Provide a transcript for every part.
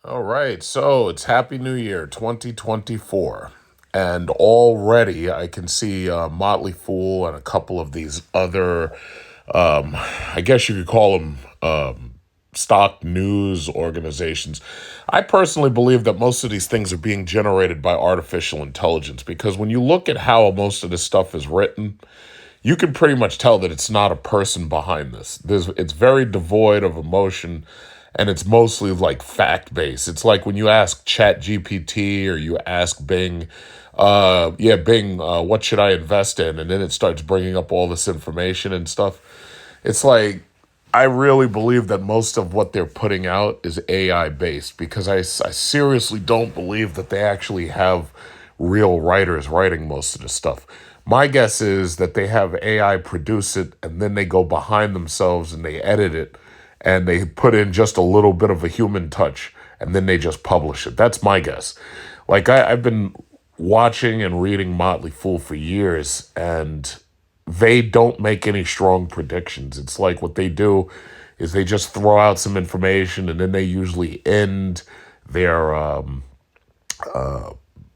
All right, so it's Happy New Year 2024. And already I can see Motley Fool and a couple of these other, I guess you could call them stock news organizations. I personally believe that most of these things are being generated by artificial intelligence because when you look at how most of this stuff is written, you can pretty much tell that it's not a person behind this. It's very devoid of emotion, and it's mostly like fact based. It's like when you ask Chat GPT or you ask Bing, Bing, what should I invest in? And then it starts bringing up all this information and stuff. It's like, I really believe that most of what they're putting out is AI based because I seriously don't believe that they actually have real writers writing most of the stuff. My guess is that they have AI produce it and then they go behind themselves and they edit it and they put in just a little bit of a human touch and then they just publish it. That's my guess. Like I've been watching and reading Motley Fool for years, and they don't make any strong predictions. It's like what they do is they just throw out some information and then they usually end their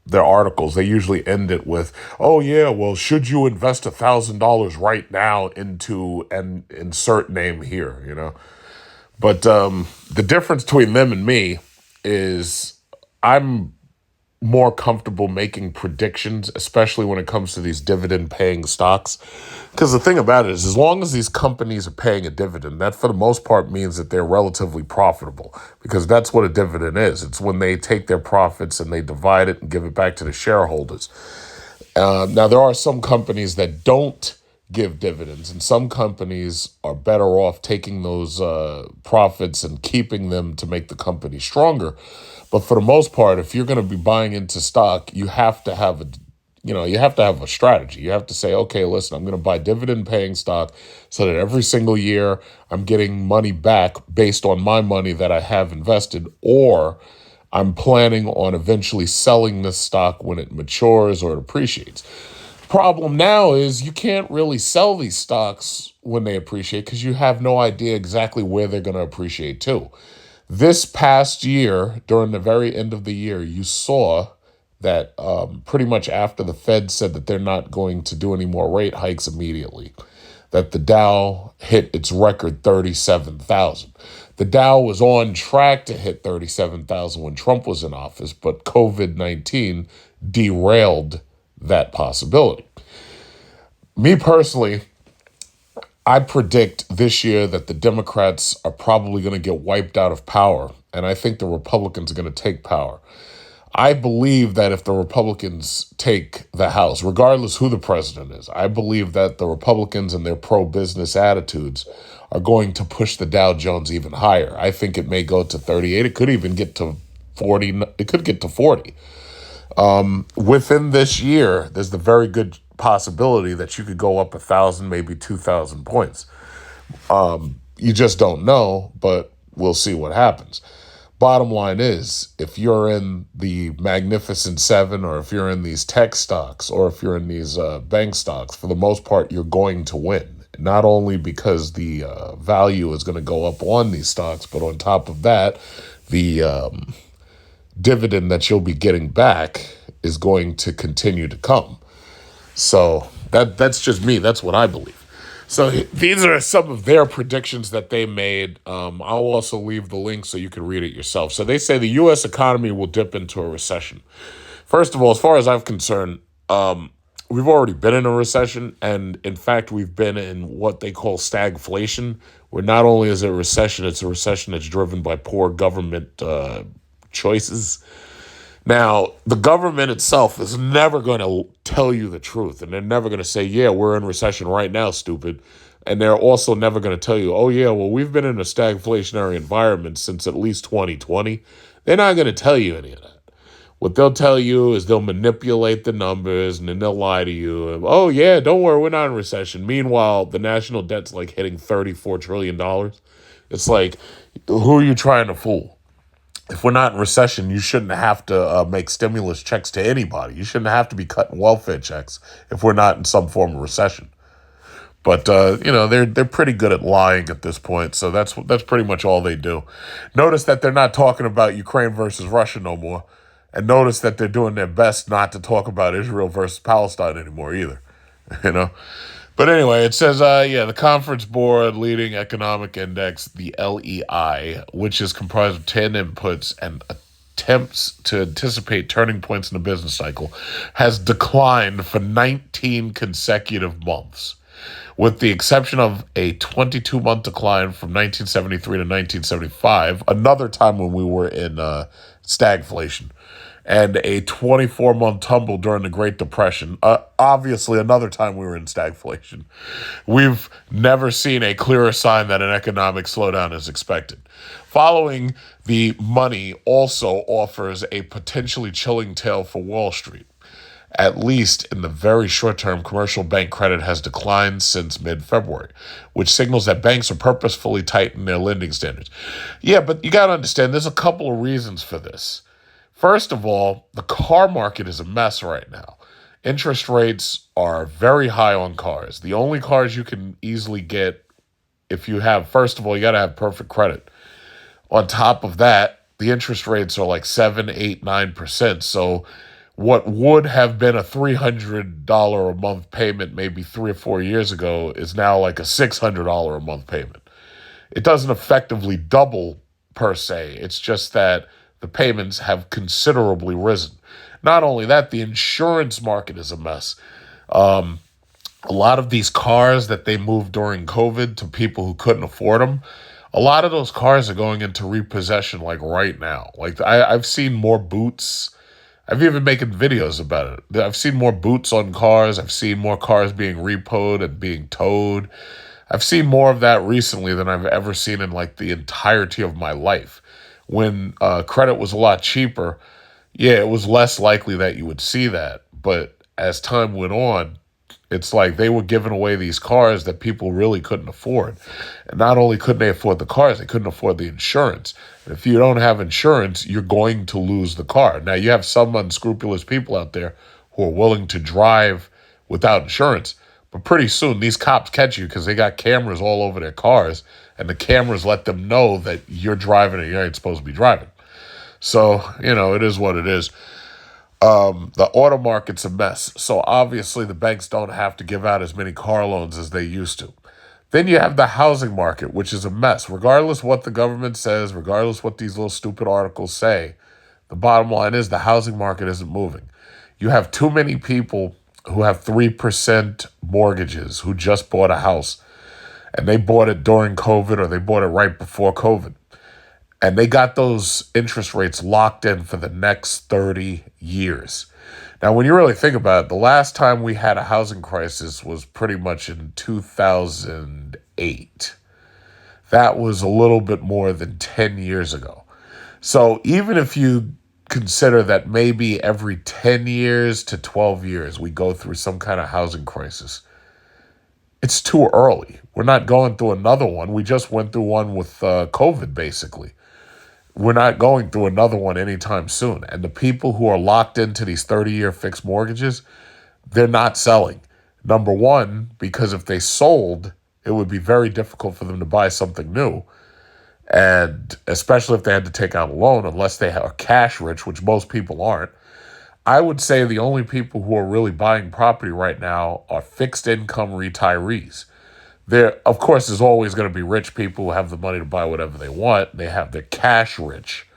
their articles. They usually end it with, "Oh yeah, well, should you invest $1,000 right now into an insert name here?" But the difference between them and me is I'm more comfortable making predictions, especially when it comes to these dividend paying stocks. Because the thing about it is, as long as these companies are paying a dividend, that for the most part means that they're relatively profitable, because that's what a dividend is. It's when they take their profits and they divide it and give it back to the shareholders. Now, there are some companies that don't give dividends, and some companies are better off taking those profits and keeping them to make the company stronger. But for the most part, if you're going to be buying into stock, you have to have a strategy. You have to say, okay, listen, I'm going to buy dividend paying stock so that every single year I'm getting money back based on my money that I have invested, or I'm planning on eventually selling this stock when it matures or it appreciates. Problem now is you can't really sell these stocks when they appreciate because you have no idea exactly where they're going to appreciate to. This past year, during the very end of the year, you saw that pretty much after the Fed said that they're not going to do any more rate hikes immediately, that the Dow hit its record 37,000. The Dow was on track to hit 37,000 when Trump was in office, but COVID-19 derailed that possibility. Me personally, I predict this year that the Democrats are probably going to get wiped out of power, and I think the Republicans are going to take power. I believe that if the Republicans take the House, regardless who the president is, I believe that the Republicans and their pro-business attitudes are going to push the Dow Jones even higher. I think it may go to 38. It could even get to 40. It could get to 40. Within this year, there's the very good possibility that you could go up 1,000, maybe 2,000 points. You just don't know, but we'll see what happens. Bottom line is, if you're in the Magnificent Seven, or if you're in these tech stocks, or if you're in these bank stocks, for the most part, you're going to win. Not only because the value is going to go up on these stocks, but on top of that, the dividend that you'll be getting back is going to continue to come. So that's just me. That's what I believe. So these are some of their predictions that they made. I'll also leave the link so you can read it yourself. So they say the U.S. economy will dip into a recession. First of all, as far as I'm concerned, we've already been in a recession. And in fact, we've been in what they call stagflation, where not only is it a recession, it's a recession that's driven by poor government choices. Now, the government itself is never going to tell you the truth, and they're never going to say, yeah, we're in recession right now, stupid. And they're also never going to tell you, oh, yeah, well, we've been in a stagflationary environment since at least 2020. They're not going to tell you any of that. What they'll tell you is they'll manipulate the numbers, and then they'll lie to you. Oh, yeah, don't worry, we're not in recession. Meanwhile, the national debt's like hitting $34 trillion. It's like, who are you trying to fool? If we're not in recession, you shouldn't have to make stimulus checks to anybody. You shouldn't have to be cutting welfare checks if we're not in some form of recession. But they're pretty good at lying at this point, so that's pretty much all they do. Notice that they're not talking about Ukraine versus Russia no more, and notice that they're doing their best not to talk about Israel versus Palestine anymore either. You know. But anyway, it says, the Conference Board Leading Economic Index, the LEI, which is comprised of 10 inputs and attempts to anticipate turning points in the business cycle, has declined for 19 consecutive months, with the exception of a 22-month decline from 1973 to 1975, another time when we were in stagflation, and a 24-month tumble during the Great Depression. Obviously, another time we were in stagflation. We've never seen a clearer sign that an economic slowdown is expected. Following the money also offers a potentially chilling tale for Wall Street. At least in the very short term, commercial bank credit has declined since mid-February, which signals that banks are purposefully tightening their lending standards. Yeah, but you got to understand, there's a couple of reasons for this. First of all, the car market is a mess right now. Interest rates are very high on cars. The only cars you can easily get if you have, first of all, you got to have perfect credit. On top of that, the interest rates are like 7, 8, 9%. So what would have been a $300 a month payment maybe 3 or 4 years ago is now like a $600 a month payment. It doesn't effectively double per se. It's just that the payments have considerably risen. Not only that, the insurance market is a mess. A lot of these cars that they moved during COVID to people who couldn't afford them, a lot of those cars are going into repossession like right now. Like I've seen more boots. I've even making videos about it. I've seen more boots on cars. I've seen more cars being repoed and being towed. I've seen more of that recently than I've ever seen in like the entirety of my life. When credit was a lot cheaper, yeah, it was less likely that you would see that. But as time went on, it's like they were giving away these cars that people really couldn't afford. And not only couldn't they afford the cars, they couldn't afford the insurance. And if you don't have insurance, you're going to lose the car. Now, you have some unscrupulous people out there who are willing to drive without insurance. But pretty soon, these cops catch you because they got cameras all over their cars. And the cameras let them know that you're driving and you ain't supposed to be driving. So, it is what it is. The auto market's a mess. So obviously the banks don't have to give out as many car loans as they used to. Then you have the housing market, which is a mess. Regardless what the government says, regardless what these little stupid articles say, the bottom line is the housing market isn't moving. You have too many people who have 3% mortgages who just bought a house. And they bought it during COVID or they bought it right before COVID. And they got those interest rates locked in for the next 30 years. Now, when you really think about it, the last time we had a housing crisis was pretty much in 2008. That was a little bit more than 10 years ago. So even if you consider that maybe every 10 years to 12 years we go through some kind of housing crisis, it's too early. We're not going through another one. We just went through one with COVID, basically. We're not going through another one anytime soon. And the people who are locked into these 30-year fixed mortgages, they're not selling. Number one, because if they sold, it would be very difficult for them to buy something new. And especially if they had to take out a loan, unless they are cash rich, which most people aren't. I would say the only people who are really buying property right now are fixed income retirees. There, of course, there's always going to be rich people who have the money to buy whatever they want. They're cash rich.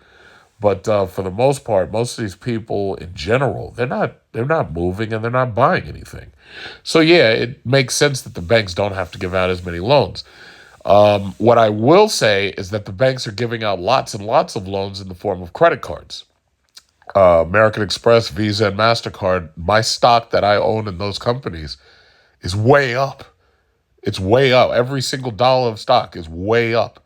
But for the most part, most of these people in general, they're not moving and they're not buying anything. So yeah, it makes sense that the banks don't have to give out as many loans. What I will say is that the banks are giving out lots and lots of loans in the form of credit cards. American Express, Visa, and MasterCard, my stock that I own in those companies is way up. It's way up. Every single dollar of stock is way up.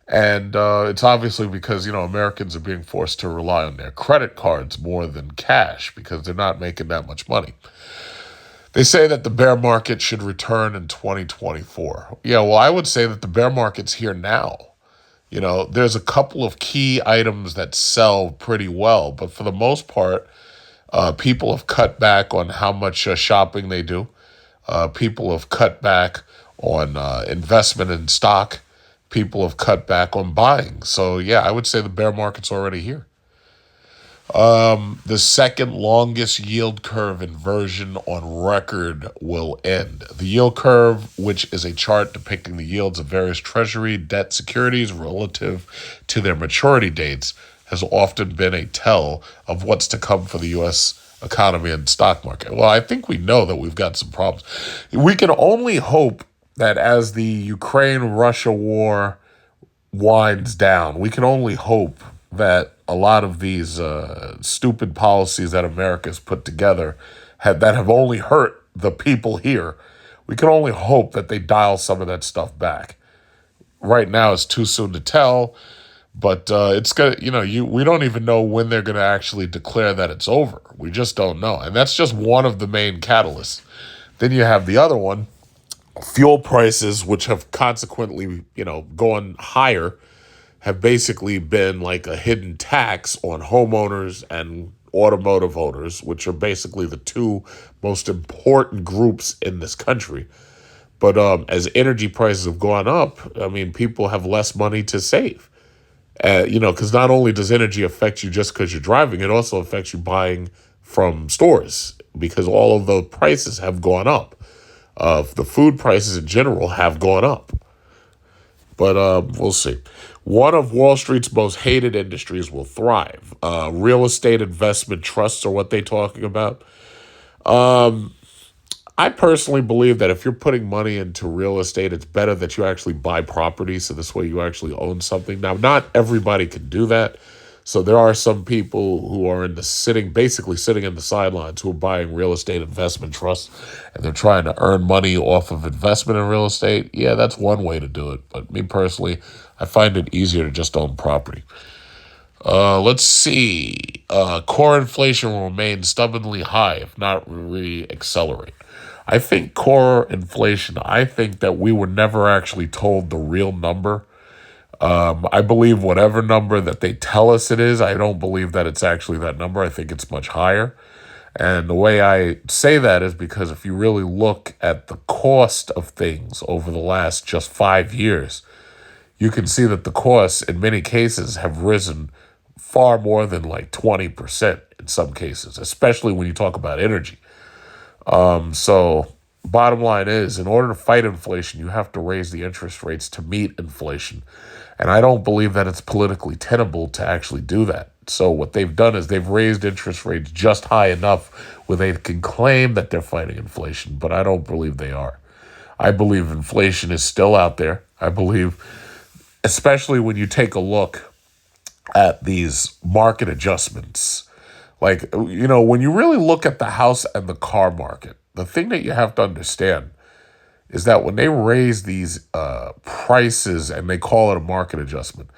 And it's obviously because, Americans are being forced to rely on their credit cards more than cash because they're not making that much money. They say that the bear market should return in 2024. Yeah, well, I would say that the bear market's here now. There's a couple of key items that sell pretty well, but for the most part, people have cut back on how much shopping they do. People have cut back on investment in stock. People have cut back on buying. So, yeah, I would say the bear market's already here. The second longest yield curve inversion on record will end. The yield curve, which is a chart depicting the yields of various treasury debt securities relative to their maturity dates, has often been a tell of what's to come for the U.S. economy and stock market. Well, I think we know that we've got some problems. We can only hope that as the Ukraine-Russia war winds down, we can only hope that a lot of these stupid policies that America's put together that have only hurt the people here, we can only hope that they dial some of that stuff back. Right now, it's too soon to tell, but it's gonna, we don't even know when they're gonna actually declare that it's over. We just don't know, and that's just one of the main catalysts. Then you have the other one, fuel prices, which have consequently, gone higher, have basically been like a hidden tax on homeowners and automotive owners, which are basically the two most important groups in this country. But as energy prices have gone up, I mean, people have less money to save. Because not only does energy affect you just because you're driving, it also affects you buying from stores because all of the prices have gone up. The food prices in general have gone up. But we'll see. One of Wall Street's most hated industries will thrive. Real estate investment trusts are what they're talking about. I personally believe that if you're putting money into real estate, it's better that you actually buy property, so this way you actually own something. Now, not everybody can do that. So there are some people who are basically sitting in the sidelines who are buying real estate investment trusts, and they're trying to earn money off of investment in real estate. Yeah, that's one way to do it. But me personally, I find it easier to just own property. Let's see. Core inflation will remain stubbornly high, if not re-accelerate. I think I think that we were never actually told the real number. I believe whatever number that they tell us it is, I don't believe that it's actually that number. I think it's much higher. And the way I say that is because if you really look at the cost of things over the last just 5 years, you can see that the costs in many cases have risen far more than like 20% in some cases, especially when you talk about energy. So bottom line is, in order to fight inflation, you have to raise the interest rates to meet inflation. And I don't believe that it's politically tenable to actually do that. So what they've done is they've raised interest rates just high enough where they can claim that they're fighting inflation, but I don't believe they are. I believe inflation is still out there. I believe, especially when you take a look at these market adjustments, like, when you really look at the house and the car market, the thing that you have to understand is that when they raise these prices and they call it a market adjustment,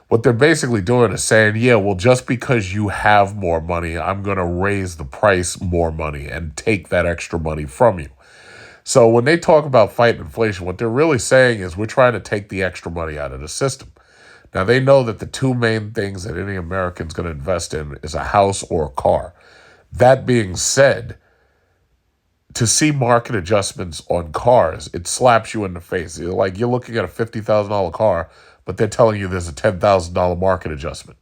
what they're basically doing is saying, yeah, well, just because you have more money, I'm going to raise the price more money and take that extra money from you. So when they talk about fighting inflation, what they're really saying is we're trying to take the extra money out of the system. Now, they know that the two main things that any American's going to invest in is a house or a car. That being said, to see market adjustments on cars, it slaps you in the face. You're looking at a $50,000 car, but they're telling you there's a $10,000 market adjustment.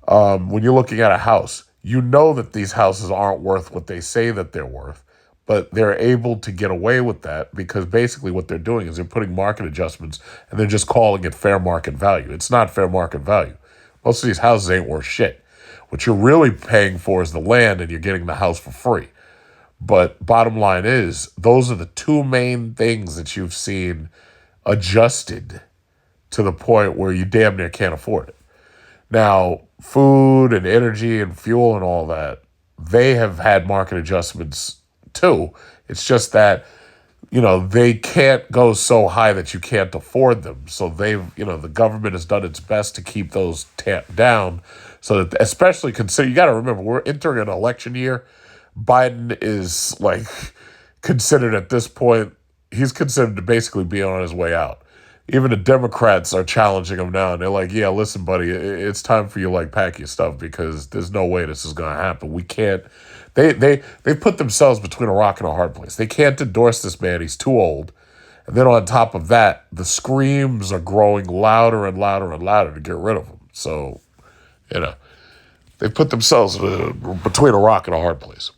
When you're looking at a house, you know that these houses aren't worth what they say that they're worth, but they're able to get away with that because basically what they're doing is they're putting market adjustments and they're just calling it fair market value. It's not fair market value. Most of these houses ain't worth shit. What you're really paying for is the land and you're getting the house for free. But bottom line is, those are the two main things that you've seen adjusted to the point where you damn near can't afford it. Now, food and energy and fuel and all that, they have had market adjustments too. It's just that, they can't go so high that you can't afford them. So the government has done its best to keep those tamped down so that, especially consider, you got to remember, we're entering an election year. Biden is considered at this point, he's considered to basically be on his way out. Even the Democrats are challenging him now, and they're like, "Yeah, listen, buddy, it's time for you to like pack your stuff because there's no way this is going to happen. We can't." They put themselves between a rock and a hard place. They can't endorse this man. He's too old. And then on top of that, the screams are growing louder and louder and louder to get rid of him. So, you know, they put themselves between a rock and a hard place.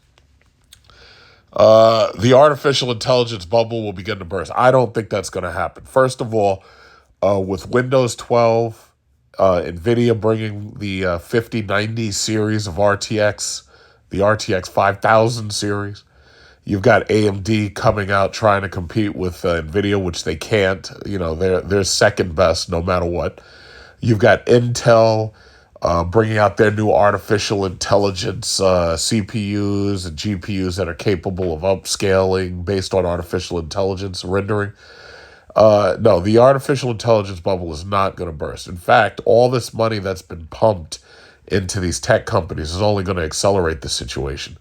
The artificial intelligence bubble will begin to burst. I don't think that's going to happen. First of all, with Windows 12, NVIDIA bringing the 5090 series of RTX, the RTX 5000 series. You've got AMD coming out trying to compete with NVIDIA, which they can't. You know, they're second best no matter what. You've got Intel bringing out their new artificial intelligence CPUs and GPUs that are capable of upscaling based on artificial intelligence rendering. No, the artificial intelligence bubble is not going to burst. In fact, all this money that's been pumped into these tech companies is only going to accelerate the situation.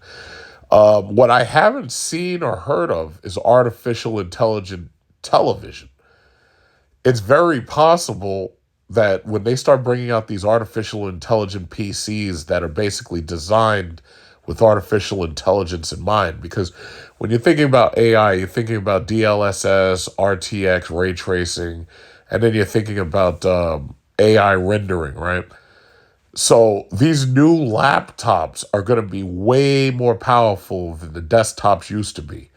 What I haven't seen or heard of is artificial intelligent television. It's very possible that when they start bringing out these artificial intelligent PCs that are basically designed with artificial intelligence in mind, because when you're thinking about AI, you're thinking about DLSS, RTX, ray tracing, and then you're thinking about AI rendering, right? So these new laptops are going to be way more powerful than the desktops used to be.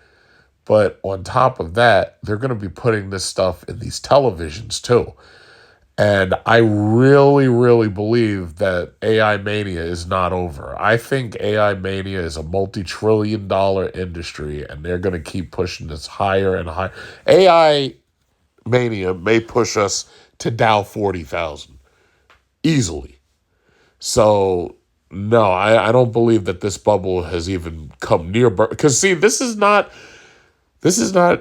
But on top of that, they're going to be putting this stuff in these televisions too. And I really, really believe that AI mania is not over. I think AI mania is a multi-trillion-dollar industry, and they're going to keep pushing this higher and higher. AI mania may push us to Dow 40,000 easily. So, no, I don't believe that this bubble has even come near. Because, see, this is not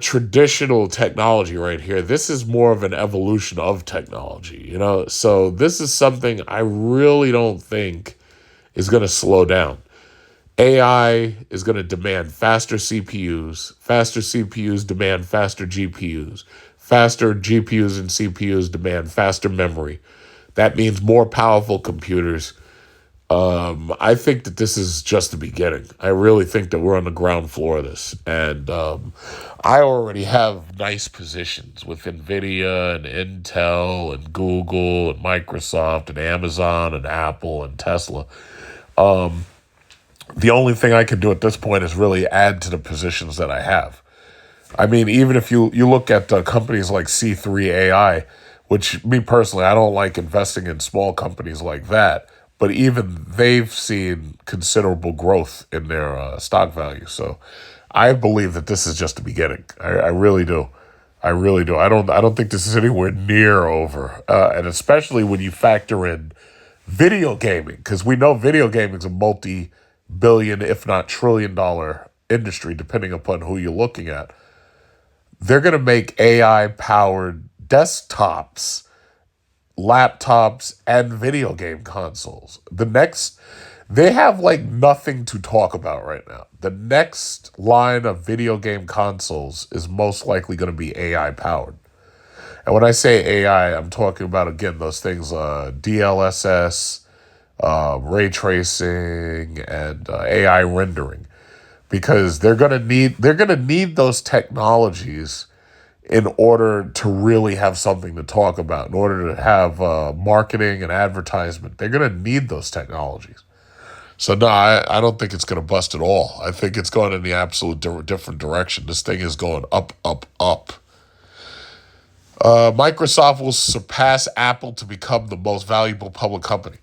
traditional technology right here. This is more of an evolution of technology, you know? So this is something I really don't think is going to slow down. AI is going to demand faster CPUs. Faster CPUs demand faster GPUs. Faster GPUs and CPUs demand faster memory. That means more powerful computers. I think that this is just the beginning. I really think that we're on the ground floor of this. And I already have nice positions with NVIDIA and Intel and Google and Microsoft and Amazon and Apple and Tesla. The only thing I can do at this point is really add to the positions that I have. I mean, even if you look at companies like C3 AI, which me personally, I don't like investing in small companies like that. But even they've seen considerable growth in their stock value. So I believe that this is just the beginning. I really do. I really do. I don't think this is anywhere near over. And especially when you factor in video gaming, because we know video gaming is a multi-billion, if not trillion-dollar industry, depending upon who you're looking at. They're going to make AI-powered desktops, laptops, and video game consoles. They have like nothing to talk about right now. The next line of video game consoles is most likely going to be AI powered. And when I say AI, I'm talking about, again, those things, DLSS, ray tracing, and AI rendering, because they're gonna need those technologies in order to really have something to talk about, in order to have marketing and advertisement. They're going to need those technologies. So, no, I don't think it's going to bust at all. I think it's going in the absolute different direction. This thing is going up, up, up. Microsoft will surpass Apple to become the most valuable public company.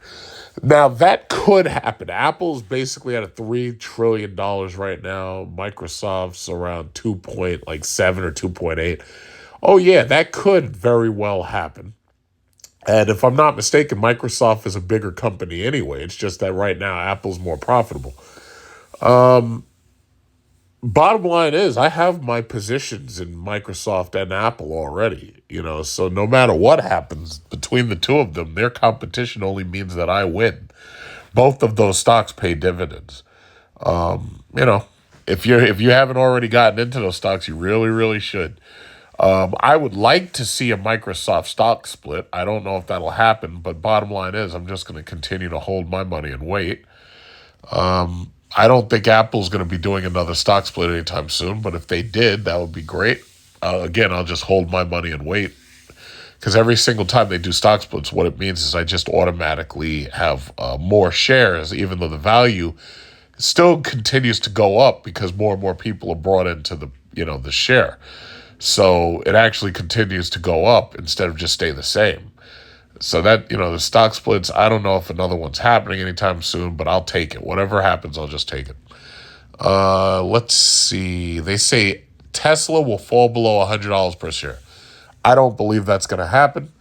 Now, that could happen. Apple's basically at a $3 trillion right now. Microsoft's around 2.7 or 2.8. Oh, yeah, that could very well happen. And if I'm not mistaken, Microsoft is a bigger company anyway. It's just that right now Apple's more profitable. Bottom line is, I have my positions in Microsoft and Apple already, so no matter what happens between the two of them, their competition only means that I win. Both of those stocks pay dividends. Um, you know, if you haven't already gotten into those stocks, you really, really should. I would like to see a Microsoft stock split. I don't know if that'll happen, but bottom line is I'm just going to continue to hold my money and wait. I don't think Apple's going to be doing another stock split anytime soon, but if they did, that would be great. Again, I'll just hold my money and wait because every single time they do stock splits, what it means is I just automatically have more shares, even though the value still continues to go up because more and more people are brought into the share. So it actually continues to go up instead of just stay the same. So that, the stock splits, I don't know if another one's happening anytime soon, but I'll take it. Whatever happens, I'll just take it. Let's see. They say Tesla will fall below $100 per share. I don't believe that's going to happen.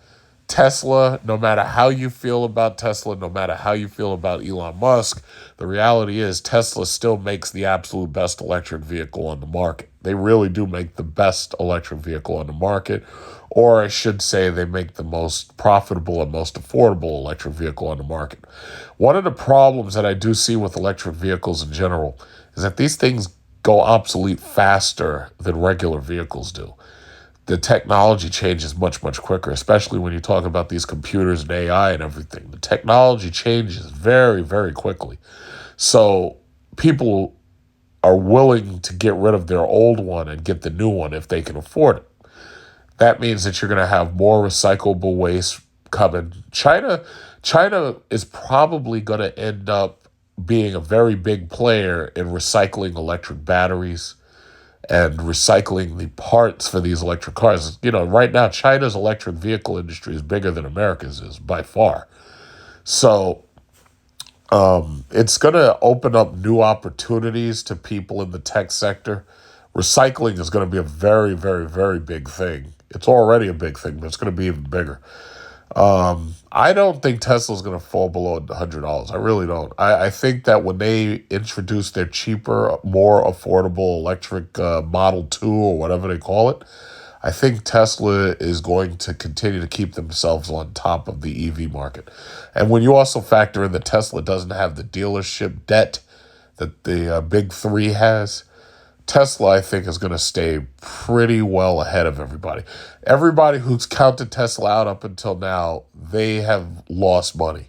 Tesla, no matter how you feel about Tesla, no matter how you feel about Elon Musk, the reality is Tesla still makes the absolute best electric vehicle on the market. They really do make the best electric vehicle on the market, or I should say they make the most profitable and most affordable electric vehicle on the market. One of the problems that I do see with electric vehicles in general is that these things go obsolete faster than regular vehicles do. The technology changes much, much quicker, especially when you talk about these computers and AI and everything. The technology changes very, very quickly. So people are willing to get rid of their old one and get the new one if they can afford it. That means that you're going to have more recyclable waste coming. China is probably going to end up being a very big player in recycling electric batteries and recycling the parts for these electric cars. Right now, China's electric vehicle industry is bigger than America's is by far. So it's going to open up new opportunities to people in the tech sector. Recycling is going to be a very, very, very big thing. It's already a big thing, but it's going to be even bigger. I don't think Tesla's going to fall below $100. I really don't. I think that when they introduce their cheaper, more affordable electric Model 2 or whatever they call it, I think Tesla is going to continue to keep themselves on top of the EV market. And when you also factor in that Tesla doesn't have the dealership debt that the big three has, Tesla, I think, is going to stay pretty well ahead of everybody. Everybody who's counted Tesla out up until now, they have lost money.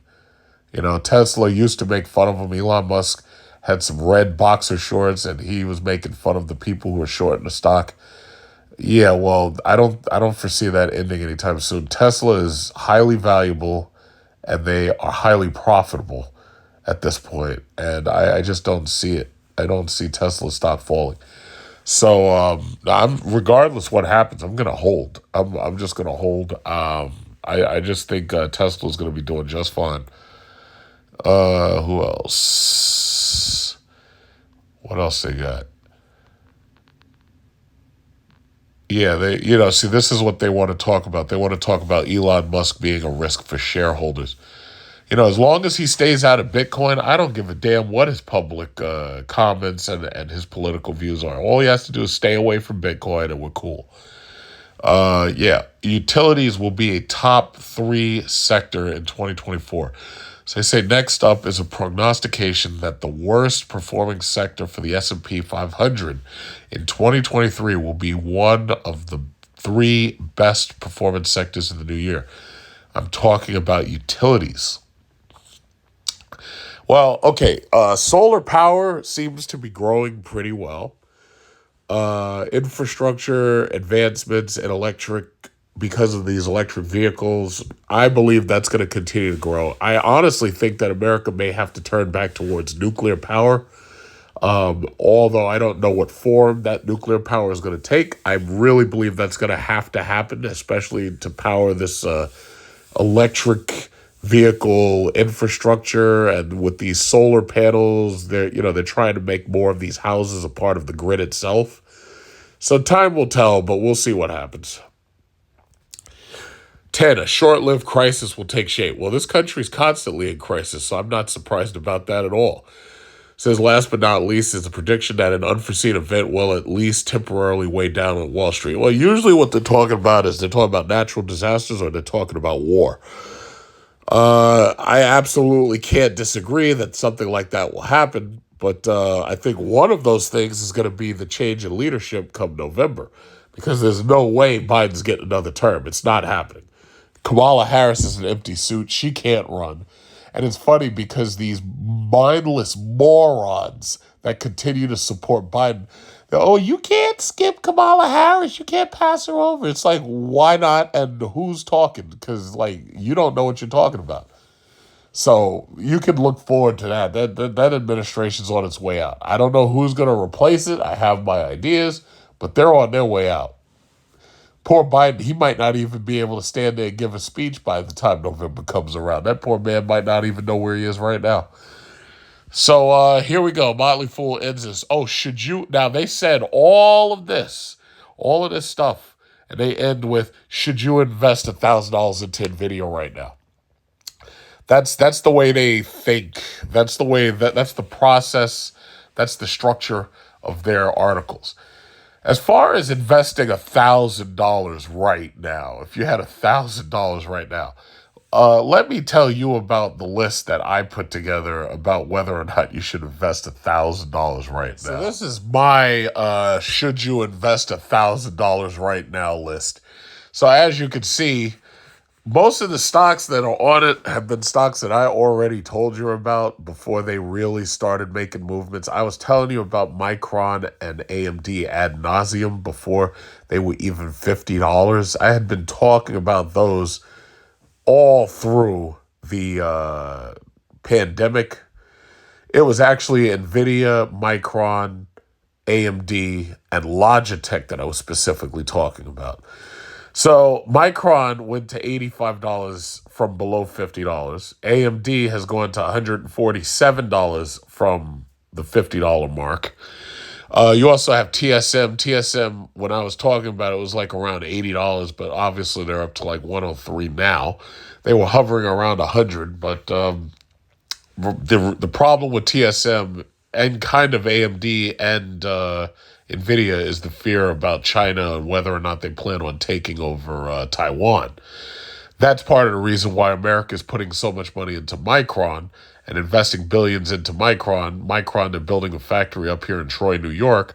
Tesla used to make fun of them. Elon Musk had some red boxer shorts, and he was making fun of the people who were shorting the stock. Yeah, well, I don't foresee that ending anytime soon. Tesla is highly valuable, and they are highly profitable at this point, and I just don't see it. I don't see Tesla stock falling. So I'm regardless what happens, I'm gonna hold. I'm just gonna hold. I just think Tesla's gonna be doing just fine. Who else? What else they got? Yeah, see, this is what they want to talk about. They want to talk about Elon Musk being a risk for shareholders. As long as he stays out of Bitcoin, I don't give a damn what his public comments and his political views are. All he has to do is stay away from Bitcoin and we're cool. Yeah, utilities will be a top 3 sector in 2024. So they say next up is a prognostication that the worst performing sector for the S&P 500 in 2023 will be one of the 3 best performance sectors in the new year. I'm talking about utilities. Well, okay, solar power seems to be growing pretty well. Infrastructure advancements in electric, because of these electric vehicles, I believe that's going to continue to grow. I honestly think that America may have to turn back towards nuclear power, although I don't know what form that nuclear power is going to take. I really believe that's going to happen, especially to power this electric vehicle infrastructure, and with these solar panels, they're trying to make more of these houses a part of the grid itself. So time will tell, but we'll see what happens. 10, a short-lived crisis will take shape. Well, this country's constantly in crisis, so I'm not surprised about that at all. Says last but not least is the prediction that an unforeseen event will at least temporarily weigh down on Wall Street. Well, usually what they're talking about is they're talking about natural disasters or they're talking about war. I absolutely can't disagree that something like that will happen, but I think one of those things is going to be the change in leadership come November. because there's no way Biden's getting another term. It's not happening. Kamala Harris is an empty suit. She can't run. And it's funny because these mindless morons that continue to support Biden, oh, you can't skip Kamala Harris. You can't pass her over. It's like, why not? And who's talking? Because, like, you don't know what you're talking about. So you can look forward to that. That administration's on its way out. I don't know who's going to replace it. I have my ideas, but they're on their way out. Poor Biden, he might not even be able to stand there and give a speech by the time November comes around. That poor man might not even know where he is right now. So here we go. Motley Fool ends this. Oh, should you? Now, they said all of this stuff, and they end with, should you invest $1,000 into NVIDIA right now? That's the way they think. That's the process. That's the structure of their articles. As far as investing $1,000 right now, if you had $1,000 right now, let me tell you about the list that I put together about whether or not you should invest $1,000 right now. So this is my should you invest $1,000 right now list. So as you can see, most of the stocks that are on it have been stocks that I already told you about before they really started making movements. I was telling you about Micron and AMD ad nauseum before they were even $50. I had been talking about those all through the pandemic. It was actually NVIDIA, Micron, AMD, and Logitech that I was specifically talking about. So Micron went to $85 from below $50. AMD has gone to $147 from the $50 mark. You also have TSM. TSM, when I was talking about it, was like around $80, but obviously they're up to like 103 now. They were hovering around 100, but the problem with TSM and kind of AMD and NVIDIA is the fear about China and whether or not they plan on taking over Taiwan. That's part of the reason why America is putting so much money into Micron and investing billions into Micron. Micron, they're building a factory up here in Troy, New York.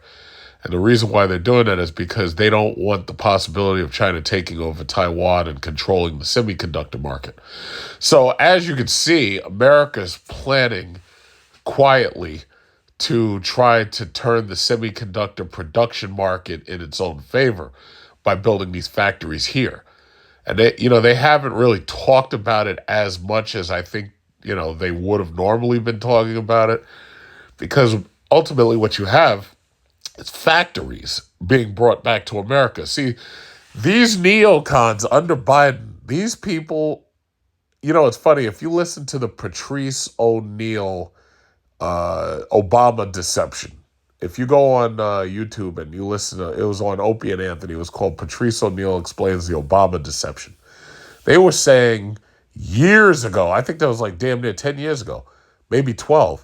And the reason why they're doing that is because they don't want the possibility of China taking over Taiwan and controlling the semiconductor market. So as you can see, America's planning quietly to try to turn the semiconductor production market in its own favor by building these factories here. And they haven't really talked about it as much as I think, they would have normally been talking about it, because ultimately what you have is factories being brought back to America. See, these neocons under Biden, these people, it's funny, if you listen to the Patrice O'Neill Obama deception, if you go on YouTube and you listen to, it was on Opie and Anthony, it was called Patrice O'Neill Explains the Obama Deception. They were saying years ago, I think that was like damn near 10 years ago, maybe 12,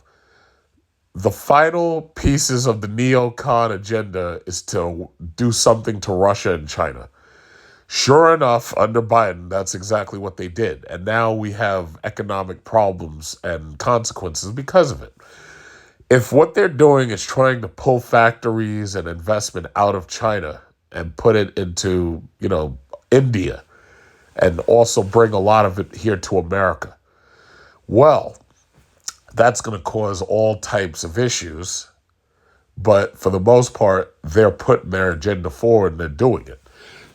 the final pieces of the neocon agenda is to do something to Russia and China. Sure enough, under Biden, that's exactly what they did. And now we have economic problems and consequences because of it. If what they're doing is trying to pull factories and investment out of China and put it into, India, and also bring a lot of it here to America, well, that's going to cause all types of issues. But for the most part, they're putting their agenda forward and they're doing it.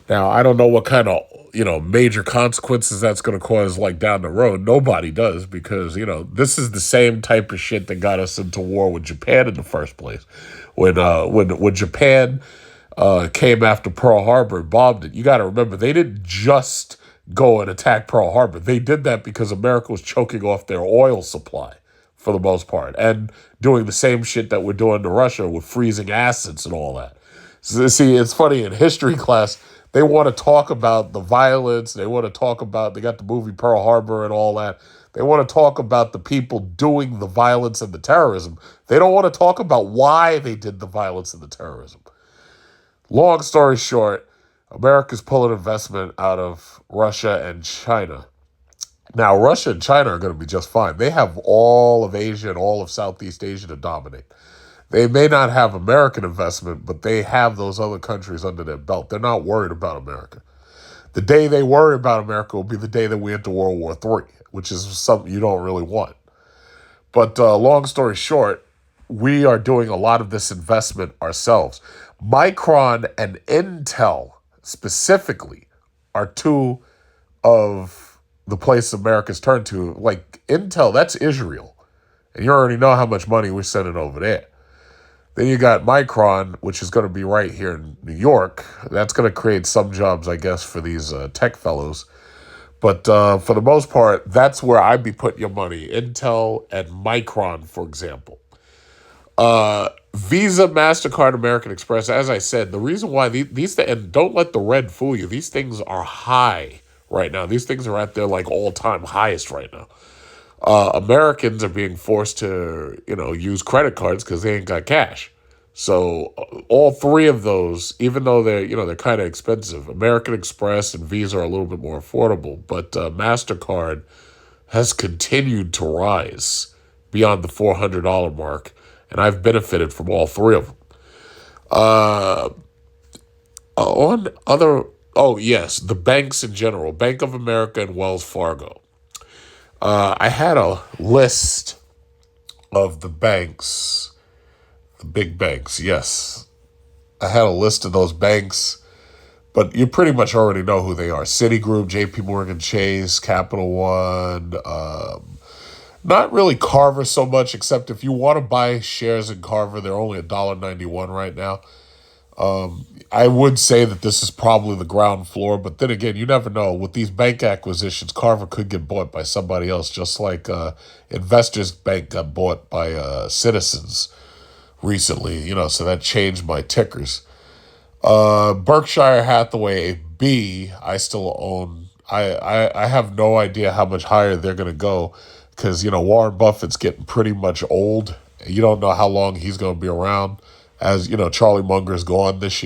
Now, I don't know what kind of, major consequences that's going to cause like down the road. Nobody does, because, this is the same type of shit that got us into war with Japan in the first place. When Japan came after Pearl Harbor and bombed it, you got to remember, they didn't just go and attack Pearl Harbor. They did that because America was choking off their oil supply for the most part, and doing the same shit that we're doing to Russia with freezing assets and all that. So, see, it's funny, in history class, they want to talk about the violence. They want to talk about, they got the movie Pearl Harbor and all that. They want to talk about the people doing the violence and the terrorism. They don't want to talk about why they did the violence and the terrorism. Long story short, America's pulling investment out of Russia and China. Now, Russia and China are going to be just fine. They have all of Asia and all of Southeast Asia to dominate. They may not have American investment, but they have those other countries under their belt. They're not worried about America. The day they worry about America will be the day that we enter World War III, which is something you don't really want. But long story short, we are doing a lot of this investment ourselves. Micron and Intel specifically are two of the places America's turned to. Like Intel, that's Israel. And you already know how much money we're sending over there. Then you got Micron, which is going to be right here in New York. That's going to create some jobs, I guess, for these tech fellows. But for the most part, that's where I'd be putting your money. Intel and Micron, for example. Visa, MasterCard, American Express, as I said, the reason why these and don't let the red fool you. These things are high right now. These things are at their like all-time highest right now. Americans are being forced to, use credit cards because they ain't got cash. So all three of those, even though they're kind of expensive, American Express and Visa are a little bit more affordable, but MasterCard has continued to rise beyond the $400 mark, and I've benefited from all three of them. Yes, the banks in general, Bank of America and Wells Fargo. I had a list of the banks, the big banks, yes. I had a list of those banks, but you pretty much already know who they are. Citigroup, JP Morgan Chase, Capital One, not really Carver so much, except if you want to buy shares in Carver, they're only $1.91 right now. I would say that this is probably the ground floor, but then again, you never know. With these bank acquisitions, Carver could get bought by somebody else, just like Investors Bank got bought by Citizens recently, so that changed my tickers. Berkshire Hathaway B, I still own. I have no idea how much higher they're going to go because, Warren Buffett's getting pretty much old. You don't know how long he's going to be around. As, Charlie Munger's gone this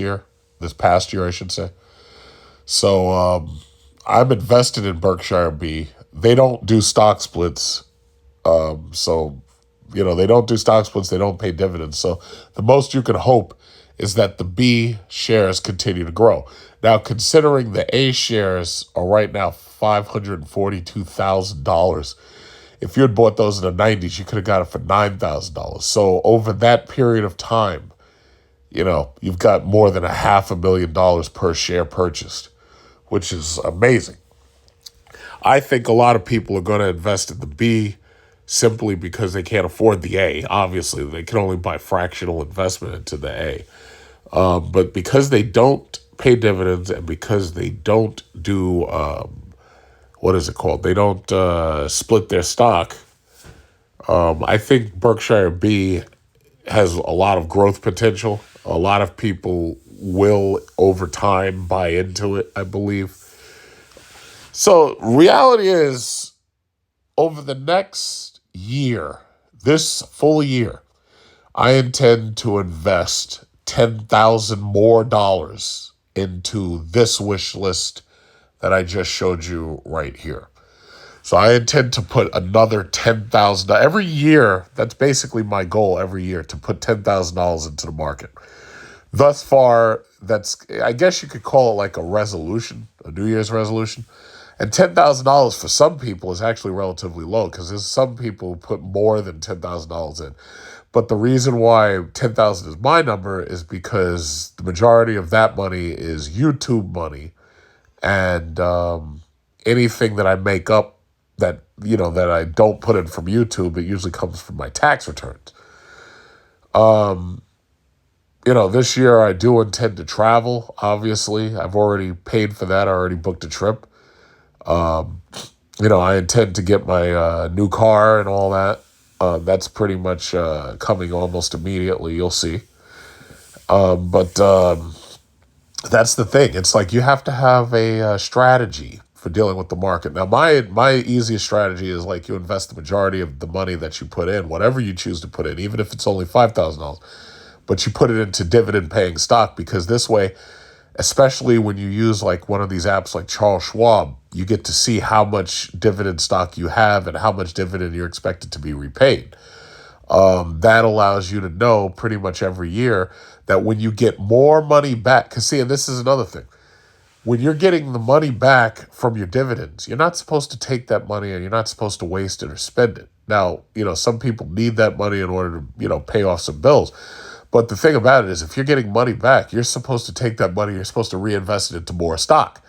past year, I should say. So I'm invested in Berkshire B. They don't do stock splits. They don't do stock splits. They don't pay dividends. So the most you can hope is that the B shares continue to grow. Now, considering the A shares are right now $542,000, if you had bought those in the 90s, you could have got it for $9,000. So over that period of time, you've got more than $500,000 per share purchased, which is amazing. I think a lot of people are going to invest in the B simply because they can't afford the A. Obviously, they can only buy fractional investment into the A. But because they don't pay dividends and because they don't do, They don't split their stock. I think Berkshire B has a lot of growth potential. A lot of people will, over time, buy into it, I believe. So reality is, over the next year, this full year, I intend to invest $10,000 more into this wish list that I just showed you right here. So I intend to put another $10,000 every year. That's basically my goal every year, to put $10,000 into the market. Thus far, I guess you could call it like a resolution, a New Year's resolution. And $10,000 for some people is actually relatively low because there's some people who put more than $10,000 in. But the reason why 10,000 is my number is because the majority of that money is YouTube money, and anything that I make up that I don't put in from YouTube, it usually comes from my tax returns. This year I do intend to travel. Obviously, I've already paid for that. I already booked a trip. I intend to get my new car and all that. That's pretty much coming almost immediately. You'll see. But that's the thing. It's like you have to have a strategy for dealing with the market. Now, my easiest strategy is like you invest the majority of the money that you put in, whatever you choose to put in, even if it's only $5,000, but you put it into dividend-paying stock, because this way, especially when you use like one of these apps like Charles Schwab, you get to see how much dividend stock you have and how much dividend you're expected to be repaid. That allows you to know pretty much every year that when you get more money back, because see, and this is another thing, when you're getting the money back from your dividends, you're not supposed to take that money and you're not supposed to waste it or spend it. Now, some people need that money in order to, pay off some bills. But the thing about it is, if you're getting money back, you're supposed to take that money, you're supposed to reinvest it into more stock.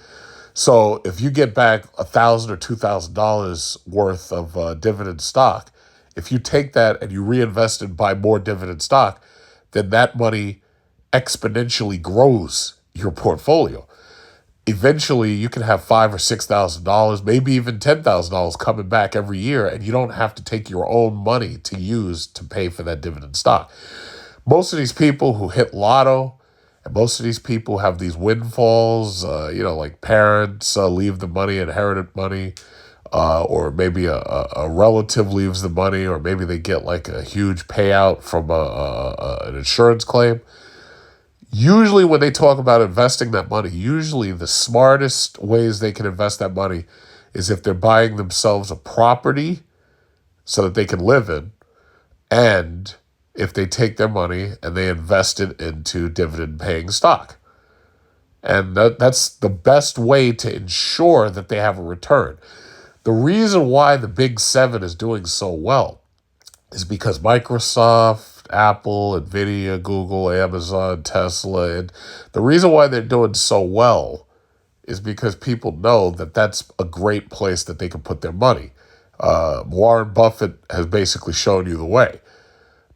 So if you get back $1,000 or $2,000 worth of dividend stock, if you take that and you reinvest it and buy more dividend stock, then that money exponentially grows your portfolio. Eventually, you can have $5,000 or $6,000, maybe even $10,000 coming back every year, and you don't have to take your own money to use to pay for that dividend stock. Most of these people who hit lotto, and most of these people have these windfalls, like parents leave the money, inherited money, or maybe a relative leaves the money, or maybe they get like a huge payout from an insurance claim. Usually when they talk about investing that money, usually the smartest ways they can invest that money is if they're buying themselves a property so that they can live in, and if they take their money and they invest it into dividend-paying stock. And that's the best way to ensure that they have a return. The reason why the Big Seven is doing so well is because Microsoft, Apple, Nvidia, Google, Amazon, Tesla, and the reason why they're doing so well is because people know that that's a great place that they can put their money. Warren Buffett has basically shown you the way.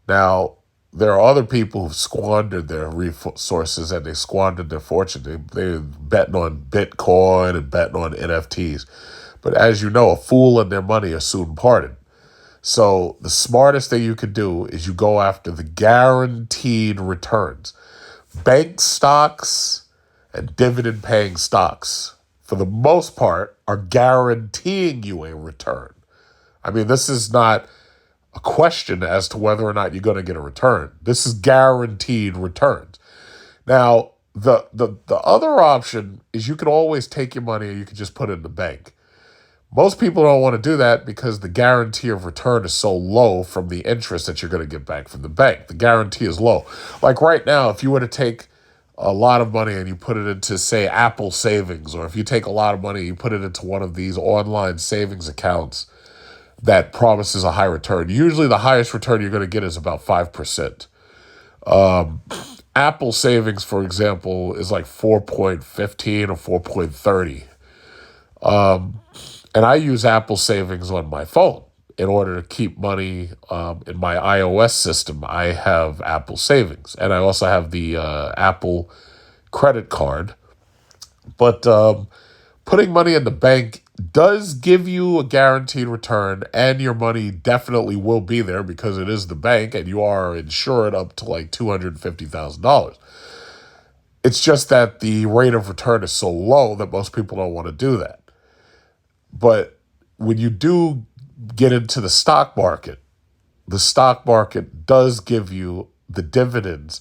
Now, there are other people who've squandered their resources and they squandered their fortune. They're betting on Bitcoin and betting on NFTs. But as you know, a fool and their money are soon parted. So the smartest thing you could do is you go after the guaranteed returns. Bank stocks and dividend-paying stocks, for the most part, are guaranteeing you a return. I mean, this is not a question as to whether or not you're going to get a return. This is guaranteed returns. Now, the other option is you can always take your money and you can just put it in the bank. Most people don't want to do that because the guarantee of return is so low from the interest that you're going to get back from the bank. The guarantee is low. Like right now, if you were to take a lot of money and you put it into, say, Apple Savings, or if you take a lot of money and you put it into one of these online savings accounts that promises a high return, usually the highest return you're going to get is about 5%. Apple Savings, for example, is like 4.15 or 4.30. And I use Apple Savings on my phone in order to keep money in my iOS system. I have Apple Savings, and I also have the Apple credit card. But putting money in the bank does give you a guaranteed return, and your money definitely will be there because it is the bank, and you are insured up to like $250,000. It's just that the rate of return is so low that most people don't want to do that. But when you do get into the stock market does give you the dividends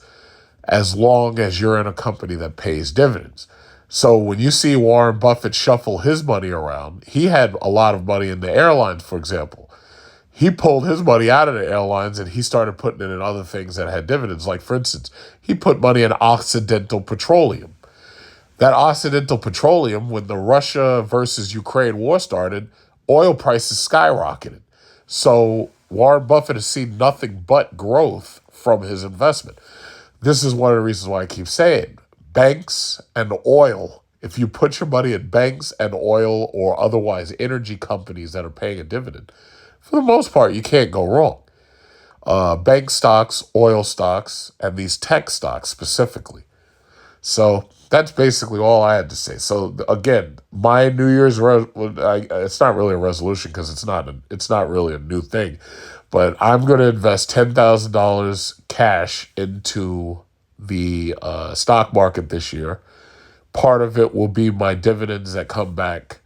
as long as you're in a company that pays dividends. So when you see Warren Buffett shuffle his money around, he had a lot of money in the airlines, for example. He pulled his money out of the airlines and he started putting it in other things that had dividends. Like, for instance, he put money in Occidental Petroleum. That Occidental Petroleum, when the Russia versus Ukraine war started, oil prices skyrocketed. So Warren Buffett has seen nothing but growth from his investment. This is one of the reasons why I keep saying banks and oil. If you put your money in banks and oil or otherwise energy companies that are paying a dividend, for the most part, you can't go wrong. Bank stocks, oil stocks, and these tech stocks specifically. So that's basically all I had to say. So again, my New Year's it's not really a resolution because it's not really a new thing, but I'm going to invest $10,000 cash into the stock market this year. Part of it will be my dividends that come back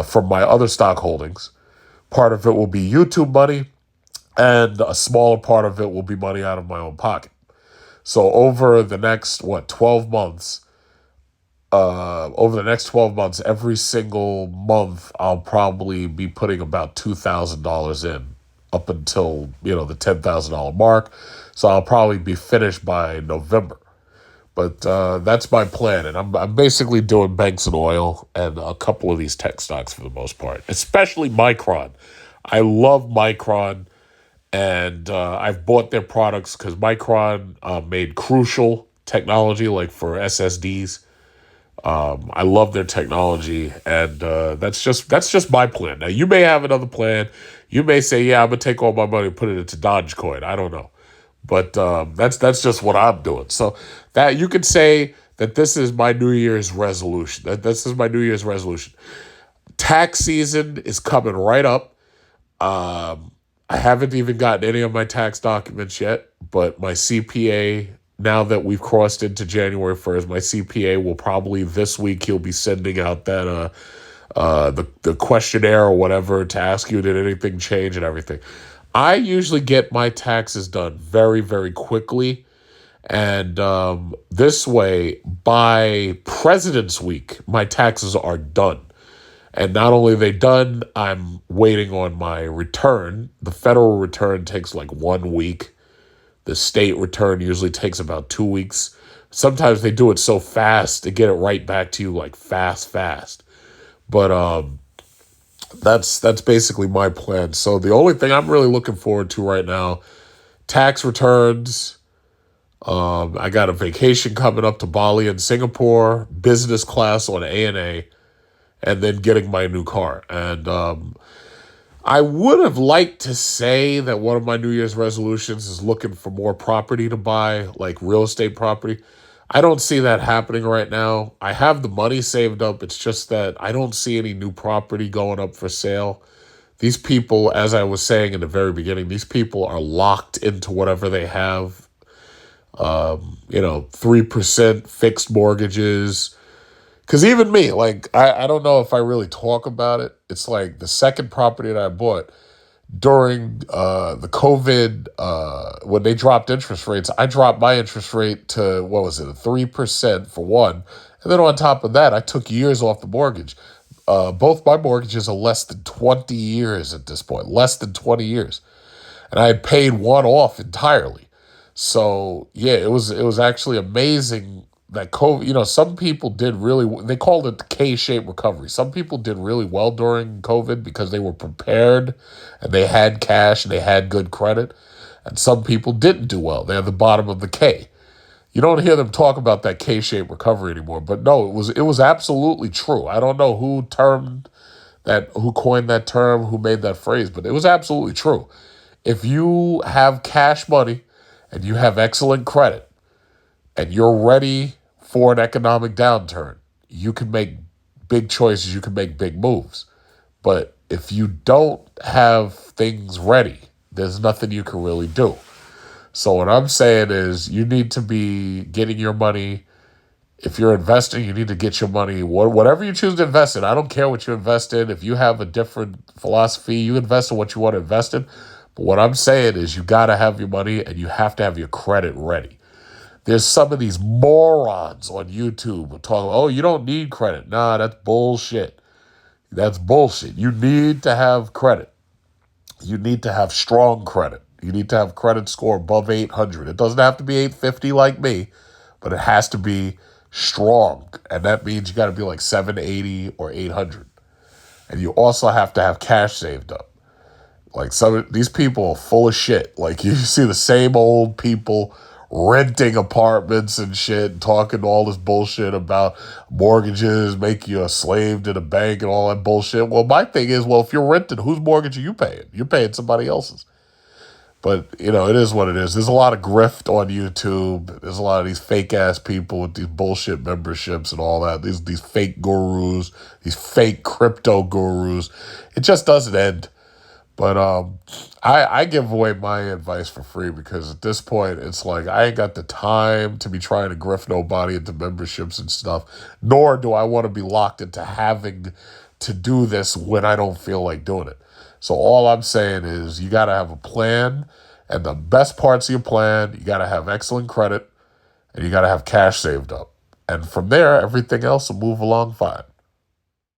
from my other stock holdings. Part of it will be YouTube money, and a smaller part of it will be money out of my own pocket. So over the next 12 months, every single month, I'll probably be putting about $2,000 in up until, the $10,000 mark. So I'll probably be finished by November. But that's my plan. And I'm basically doing banks and oil and a couple of these tech stocks for the most part, especially Micron. I love Micron. And I've bought their products because Micron made crucial technology like for SSDs. I love their technology, and that's just my plan. Now you may have another plan. You may say, "Yeah, I'm gonna take all my money and put it into Dogecoin." I don't know, but that's just what I'm doing. So that you could say that this is my New Year's resolution. That this is my New Year's resolution. Tax season is coming right up. I haven't even gotten any of my tax documents yet, but my CPA, now that we've crossed into January 1st, my CPA will probably this week, he'll be sending out that the questionnaire or whatever to ask you, did anything change and everything. I usually get my taxes done very, very quickly. And this way, by President's Week, my taxes are done. And not only are they done, I'm waiting on my return. The federal return takes like 1 week. The state return usually takes about 2 weeks. Sometimes they do it so fast, they get it right back to you like fast. But that's basically my plan. So the only thing I'm really looking forward to right now, tax returns. I got a vacation coming up to Bali and Singapore, business class on ANA, and then getting my new car. And I would have liked to say that one of my New Year's resolutions is looking for more property to buy, like real estate property. I don't see that happening right now. I have the money saved up. It's just that I don't see any new property going up for sale. These people, as I was saying in the very beginning, these people are locked into whatever they have. 3% fixed mortgages. Because even me, like, I don't know if I really talk about it. It's like the second property that I bought during the COVID, when they dropped interest rates, I dropped my interest rate to, 3% for one. And then on top of that, I took years off the mortgage. Both my mortgages are less than 20 years at this point, less than 20 years. And I had paid one off entirely. So, yeah, it was actually amazing that COVID, some people did really, they called it the K-shaped recovery. Some people did really well during COVID because they were prepared and they had cash and they had good credit. And some people didn't do well. They're the bottom of the K. You don't hear them talk about that K-shaped recovery anymore. But no, it was absolutely true. I don't know who coined that term, who made that phrase, but it was absolutely true. If you have cash money and you have excellent credit and you're ready for an economic downturn, you can make big choices, you can make big moves. But if you don't have things ready, there's nothing you can really do. So what I'm saying is you need to be getting your money. If you're investing, you need to get your money, whatever you choose to invest in. I don't care what you invest in. If you have a different philosophy, you invest in what you want to invest in. But what I'm saying is you got to have your money and you have to have your credit ready. There's some of these morons on YouTube who talk, oh, you don't need credit. Nah, that's bullshit. That's bullshit. You need to have credit. You need to have strong credit. You need to have credit score above 800. It doesn't have to be 850 like me, but it has to be strong. And that means you got to be like 780 or 800. And you also have to have cash saved up. Like these people are full of shit. Like you see the same old people renting apartments and shit, and talking all this bullshit about mortgages, make you a slave to the bank and all that bullshit. Well, my thing is, if you're renting, whose mortgage are you paying? You're paying somebody else's. But, it is what it is. There's a lot of grift on YouTube. There's a lot of these fake-ass people with these bullshit memberships and all that. These fake gurus, these fake crypto gurus. It just doesn't end. But I give away my advice for free because at this point, it's like I ain't got the time to be trying to grift nobody into memberships and stuff, nor do I want to be locked into having to do this when I don't feel like doing it. So all I'm saying is you got to have a plan, and the best parts of your plan, you got to have excellent credit, and you got to have cash saved up. And from there, everything else will move along fine.